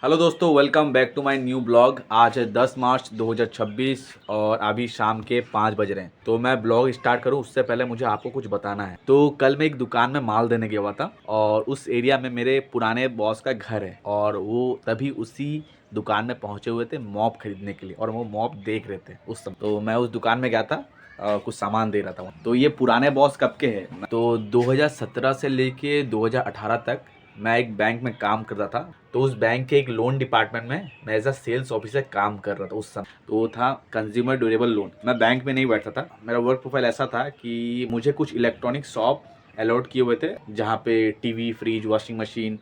Hello दोस्तों, welcome back to my new blog. आज है 10 मार्च 2026 और अभी शाम के 5 बज रहे हैं। तो मैं ब्लॉग स्टार्ट करूं उससे पहले मुझे आपको कुछ बताना है। तो कल मैं एक दुकान में माल देने गया हुआ था और उस एरिया में मेरे पुराने बॉस का घर है और वो तभी उसी दुकान में पहुंचे हुए थे मॉप खरीदने के लिए और वो मॉप देख रहे थे उस समय। तो मैं उस दुकान में गया था, कुछ सामान दे रहा था। तो ये पुराने बॉस कब के हैं? तो 2017 से लेके 2018 तक मैं एक बैंक में काम करता था। तो उस बैंक के एक लोन डिपार्टमेंट में मैं एज अ सेल्स ऑफिसर काम कर रहा था उस समय। तो वो था कंज्यूमर ड्यूरेबल लोन। मैं बैंक में नहीं बैठता था। मेरा वर्क प्रोफाइल ऐसा था कि मुझे कुछ इलेक्ट्रॉनिक शॉप अलॉट किए हुए थे जहाँ पे टीवी, फ्रिज, वॉशिंग मशीन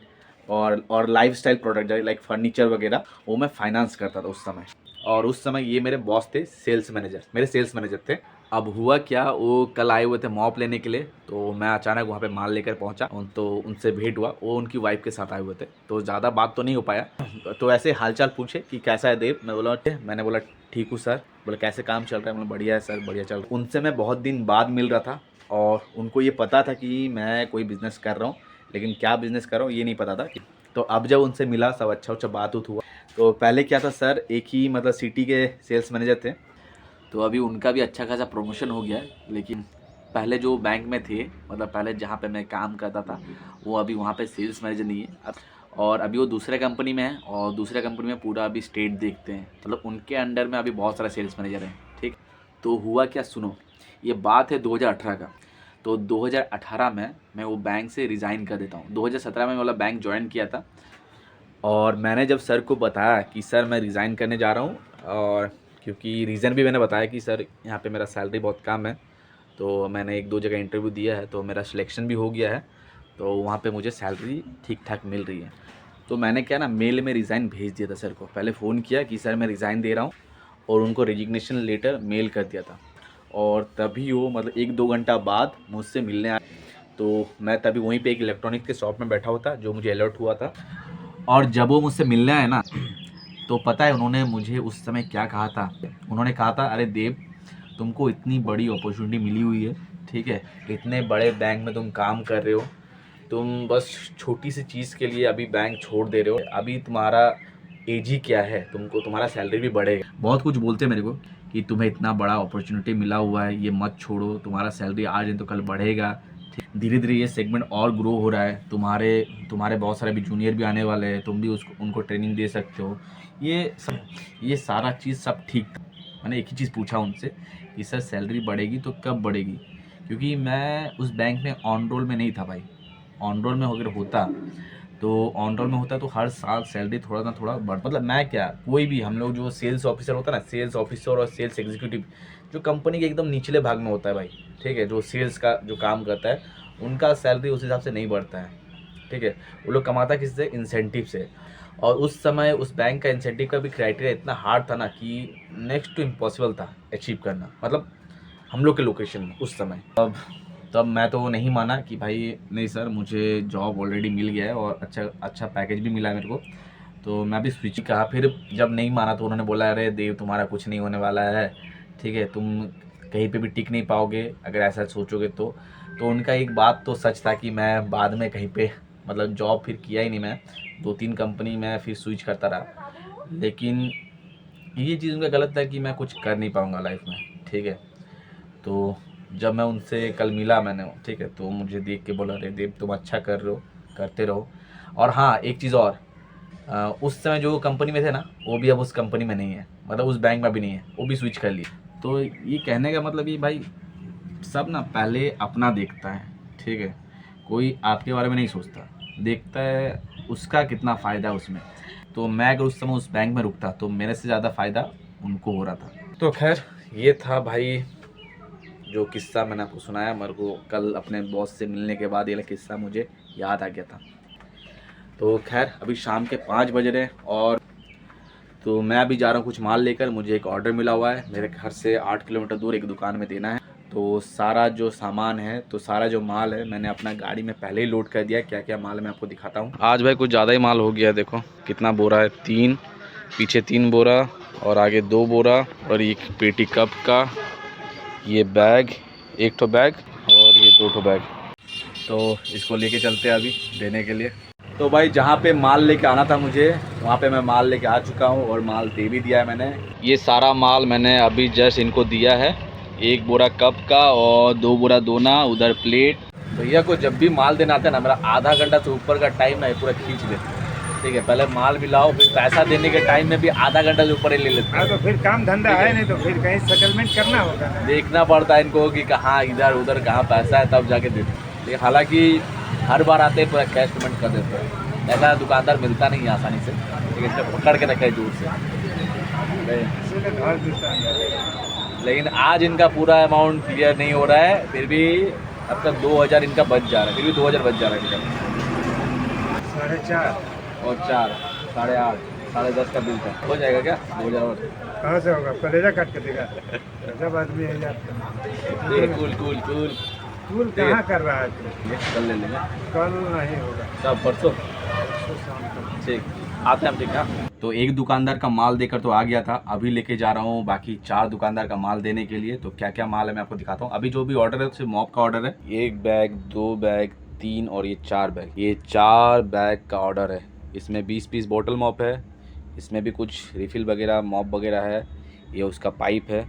और लाइफस्टाइल प्रोडक्ट लाइक फर्नीचर वगैरह वो मैं फाइनेंस करता था उस समय। और उस समय ये मेरे बॉस थे, सेल्स मैनेजर, मेरे सेल्स मैनेजर थे। अब हुआ क्या, वो कल आए हुए थे मॉप लेने के लिए। तो मैं अचानक वहाँ पे माल लेकर पहुँचा। तो उनसे भेंट हुआ। वो उनकी वाइफ के साथ आए हुए थे तो ज़्यादा बात तो नहीं हो पाया। तो ऐसे हालचाल पूछे कि कैसा है देव। मैंने बोला ठीक हूँ सर। बोले कैसे काम चल रहा है? मैंने बढ़िया है सर, बढ़िया चल रहा है। उनसे मैं बहुत दिन बाद मिल रहा था और उनको ये पता था कि मैं कोई बिज़नेस कर रहा हूँ, लेकिन क्या बिज़नेस कर रहा हूँ ये नहीं पता था। तो अब जब उनसे मिला, सब अच्छा बात हुआ। तो पहले क्या था सर, एक ही मतलब सिटी के सेल्स मैनेजर थे। तो अभी उनका भी अच्छा खासा प्रमोशन हो गया है। लेकिन पहले जो बैंक में थे, मतलब पहले जहाँ पे मैं काम करता था, वो अभी वहाँ पे सेल्स मैनेजर नहीं है। और अभी वो दूसरे कंपनी में है और दूसरे कंपनी में पूरा अभी स्टेट देखते हैं। मतलब उनके अंडर में अभी बहुत सारे सेल्स मैनेजर हैं। ठीक। तो हुआ क्या, सुनो। ये बात है 2018 का। तो 2018 में मैं वो बैंक से रिज़ाइन कर देता हूँ। 2017 में मतलब बैंक ज्वाइन किया था। और मैंने जब सर को बताया कि सर मैं रिज़ाइन करने जा रहा हूँ, और क्योंकि रीज़न भी मैंने बताया कि सर यहाँ पे मेरा सैलरी बहुत कम है। तो मैंने एक दो जगह इंटरव्यू दिया है तो मेरा सिलेक्शन भी हो गया है। तो वहाँ पे मुझे सैलरी ठीक ठाक मिल रही है। तो मैंने क्या ना, मेल में रिज़ाइन भेज दिया था सर को। पहले फ़ोन किया कि सर मैं रिज़ाइन दे रहा हूँ और उनको रेजिग्नेशन लेटर मेल कर दिया था। और तभी वो मतलब एक दो घंटा बाद मुझसे मिलने आया। तो मैं तभी वहीं पे एक इलेक्ट्रॉनिक के शॉप में बैठा हुआ था जो मुझे अलर्ट हुआ था। और जब वो मुझसे मिलने आए ना, तो पता है उन्होंने मुझे उस समय क्या कहा था? उन्होंने कहा था, अरे देव, तुमको इतनी बड़ी अपॉर्चुनिटी मिली हुई है, ठीक है, इतने बड़े बैंक में तुम काम कर रहे हो, तुम बस छोटी सी चीज़ के लिए अभी बैंक छोड़ दे रहे हो। अभी तुम्हारा एज ही क्या है, तुमको तुम्हारा सैलरी भी बढ़ेगा। बहुत कुछ बोलते मेरे को कि तुम्हें इतना बड़ा अपॉर्चुनिटी मिला हुआ है, ये मत छोड़ो, तुम्हारा सैलरी आज नहीं तो कल बढ़ेगा। धीरे धीरे ये सेगमेंट और ग्रो हो रहा है, तुम्हारे तुम्हारे बहुत सारे भी जूनियर भी आने वाले हैं, तुम भी उसको उनको ट्रेनिंग दे सकते हो। ये सारा चीज़ सब ठीक था। मैंने एक ही चीज़ पूछा उनसे कि सर सैलरी बढ़ेगी तो कब बढ़ेगी? क्योंकि मैं उस बैंक में ऑन रोल में नहीं था भाई। ऑन रोल में अगर होता तो ऑन रोल में होता तो हर साल सैलरी थोड़ा ना थोड़ा बढ़, मतलब मैं क्या, कोई भी हम लोग जो सेल्स ऑफिसर होता है ना, सेल्स ऑफिसर और सेल्स एग्जीक्यूटिव जो कंपनी के एकदम निचले भाग में होता है भाई, ठीक है, जो सेल्स का जो काम करता है, उनका सैलरी उस हिसाब से नहीं बढ़ता है। ठीक है, वो लोग कमाता है किससे? इंसेंटिव से। और उस समय उस बैंक का इंसेंटिव का भी क्राइटेरिया इतना हार्ड था ना कि नेक्स्ट टू इम्पॉसिबल था अचीव करना, मतलब हम लोग के लोकेशन में उस समय। तब मैं तो नहीं माना कि भाई नहीं सर, मुझे जॉब ऑलरेडी मिल गया है और अच्छा अच्छा पैकेज भी मिला है मेरे को। तो मैं भी स्विच कहा। फिर जब नहीं माना तो उन्होंने बोला, अरे देव, तुम्हारा कुछ नहीं होने वाला है, ठीक है, तुम कहीं पे भी टिक नहीं पाओगे अगर ऐसा सोचोगे तो उनका एक बात तो सच था कि मैं बाद में कहीं पे मतलब जॉब फिर किया ही नहीं। मैं दो तीन कंपनी में फिर स्विच करता रहा, लेकिन ये चीज़ उनका गलत था कि मैं कुछ कर नहीं पाऊँगा लाइफ में। ठीक है। तो जब मैं उनसे कल मिला मैंने, ठीक है, तो मुझे देख के बोला, अरे देव, तुम अच्छा कर रहे हो, करते रहो। और हाँ, एक चीज़ और, उस समय जो कंपनी में थे ना, वो भी अब उस कंपनी में नहीं है, मतलब उस बैंक में भी नहीं है, वो भी स्विच कर लिए। तो ये कहने का मतलब ये भाई, सब ना पहले अपना देखता है, ठीक है, कोई आपके बारे में नहीं सोचता, देखता है उसका कितना फ़ायदा है उसमें। तो मैं अगर उस समय उस बैंक में रुकता तो मेरे से ज़्यादा फ़ायदा उनको हो रहा था। तो खैर, ये था भाई जो किस्सा मैंने आपको सुनाया। मेरे को कल अपने बॉस से मिलने के बाद ये किस्सा मुझे याद आ गया था। तो खैर, अभी शाम के 5 बज रहे हैं और तो मैं अभी जा रहा हूँ कुछ माल लेकर। मुझे एक ऑर्डर मिला हुआ है, मेरे घर से 8 किलोमीटर दूर एक दुकान में देना है। तो सारा जो सामान है, तो सारा जो माल है, मैंने अपना गाड़ी में पहले ही लोड कर दिया। क्या क्या माल है मैं आपको दिखाता हूँ। आज भाई कुछ ज़्यादा ही माल हो गया है। देखो कितना बोरा है, 3, पीछे 3 बोरा और आगे 2 बोरा, और एक पेटी कप का, ये बैग, एक ठो बैग और ये 2 ठो बैग। तो इसको लेके चलते हैं अभी देने के लिए। तो भाई जहाँ पे माल लेके आना था मुझे, वहाँ पे मैं माल लेके आ चुका हूँ और माल दे भी दिया है मैंने। ये सारा माल मैंने अभी जस्ट इनको दिया है, 1 बोरा कप का और 2 बोरा दोना, उधर प्लेट। भैया को जब भी माल देना आता है ना, मेरा आधा घंटा से ऊपर का टाइम ना ये पूरा खींच लेते हैं। ठीक है, पहले माल भी लाओ, फिर पैसा देने के टाइम में भी आधा घंटा से ऊपर ही ले लेते हैं। तो फिर काम धंधा है नहीं तो फिर कहीं सेटलमेंट करना होगा, देखना पड़ता है इनको कि कहाँ इधर उधर कहाँ पैसा है, तब जाके देते हैं। लेकिन हालांकि हर बार आते हैं पूरा कैश पेमेंट कर देते हैं। ऐसा दुकानदार मिलता नहीं है आसानी से, लेकिन इसने पकड़ के रखा है दूर से। लेकिन आज इनका पूरा अमाउंट क्लियर नहीं हो रहा है, फिर भी अब तक 2000 इनका बच जा रहा है, फिर भी 2000 बच जा रहा है इनका। 4.5 और 4 8.5 10.5 का बिल था, हो जाएगा क्या 2000 और? कहाँ से होगा, कलेजा काट के देगा सब आदमी है यार। कूल कूल कूल कूल कहाँ कर रहा है तू? कल ले लेंगे, कल नहीं होगा, तब परसों शाम को। ठीक आते हैं हम। ठीक है, तो एक दुकानदार का माल देकर तो आ गया था, अभी लेके जा रहा हूँ बाकी 4 दुकानदार का माल देने के लिए। तो क्या क्या माल है मैं आपको दिखाता हूँ। अभी जो भी ऑर्डर है सिर्फ मॉप का ऑर्डर है, 1 बैग 2 बैग 3 और ये 4 बैग, ये 4 बैग का ऑर्डर है। इसमें 20 पीस बोतल मॉप है, इसमें भी कुछ रिफ़िल वगैरह मॉप वगैरह है, ये उसका पाइप है,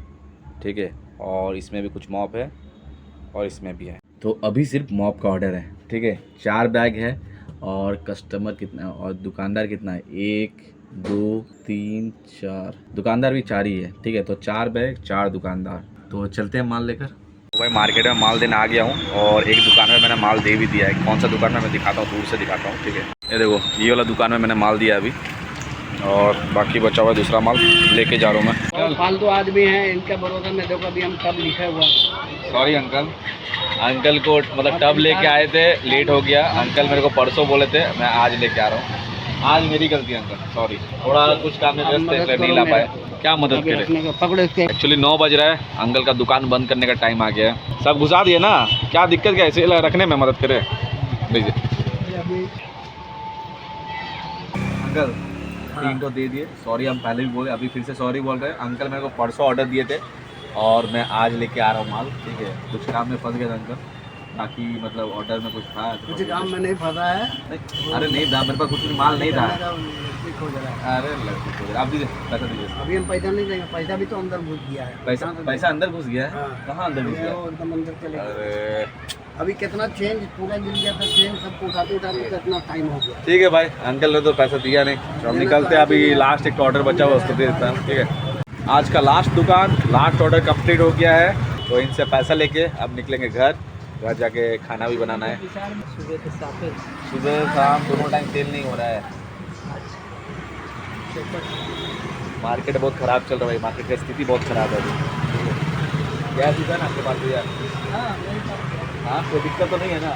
ठीक है, और इसमें भी कुछ मॉप है और इसमें भी है। तो अभी सिर्फ मॉप का ऑर्डर है, ठीक है, 4 बैग है। और कस्टमर कितना और दुकानदार कितना है, 1 2 3 4, दुकानदार भी 4 ही है, ठीक है। तो 4 बैग 4 दुकानदार, तो चलते हैं माल लेकर। तो भाई मार्केट में माल देने आ गया हूँ और एक दुकान में मैंने माल दे भी दिया है। कौन सा दुकान में मैं दिखाता हूँ, दूर से दिखाता हूँ, ठीक है। ये देखो, ये वाला दुकान में मैंने माल दिया अभी और बाकी बचा हुआ दूसरा माल लेके जा रहा हूँ मैं। फालतू आदमी हैं, इनका भरोसा में देखो अभी हम कब लिखा हुआ। सॉरी अंकल, अंकल को मतलब टब लेके आए थे, लेट हो गया। अंकल मेरे को परसों बोले थे, मैं आज लेके आ रहा हूँ। आज मेरी गलती है अंकल, सॉरी, थोड़ा कुछ काम में व्यस्त थे इसलिए नहीं ला पाए। क्या मदद करें, पकड़ो इसके। एक्चुअली 9 बज रहा है, अंकल का दुकान बंद करने का टाइम आ गया है। सब घुसा दिए ना, क्या दिक्कत क्या है, इसे रखने में मदद करें लीजिए। अंकल 3 तो दे दिए, सॉरी हम पहले भी बोले, अभी फिर से सॉरी बोल रहे हैं। अंकल मेरे को परसों ऑर्डर दिए थे और मैं आज लेके आ रहा हूँ माल, ठीक है। कुछ काम में फंस गया था अंकल, बाकी मतलब ऑर्डर में कुछ था, कुछ काम में नहीं फंसा है। नहीं, अरे नहीं था मेरे पास, कुछ माल नहीं था। अरे आप दीजिए पैसा, दीजिए। अभी हम पैसा नहीं देंगे, पैसा भी तो अंदर घुस गया है। पैसा अंदर घुस गया है? हाँ। कहाँ अंदर घुस गया? एकदम अंदर चले गए। अरे अभी कितना चेंज पूरा गिर गया था, चेंज सबको उठाते कितना टाइम हो गया। ठीक है भाई, अंकल ने तो पैसा दिया नहीं, तो हम निकलते हैं। अभी लास्ट एक ऑर्डर बचा हुआ उसको दे देता हूँ, ठीक है। आज का लास्ट दुकान, लास्ट ऑर्डर कंप्लीट हो गया है, तो इनसे पैसा लेके अब निकलेंगे घर जाके खाना भी बनाना है। सुबह शाम दोनों टाइम सेल नहीं हो रहा है, मार्केट बहुत ख़राब चल रहा है, मार्केट की स्थिति बहुत ख़राब है अभी। गैस है ना आपके पास भैया? हाँ, कोई दिक्कत तो नहीं है ना?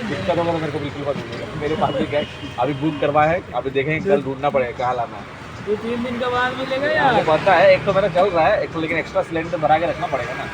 दिक्कत होगा तो मेरे को बिल्कुल बता दीजिएगा। मेरे पास भी गैस अभी बुक करवा है, अभी देखेंगे कल ढूंढना पड़ेगा कहाँ लाना है। 2-3 दिन के बाद मिलेगा यार। मुझे पता है, एक तो मेरा चल रहा है, एक तो लेकिन एक्स्ट्रा सिलेंडर भरा के रखना पड़ेगा ना।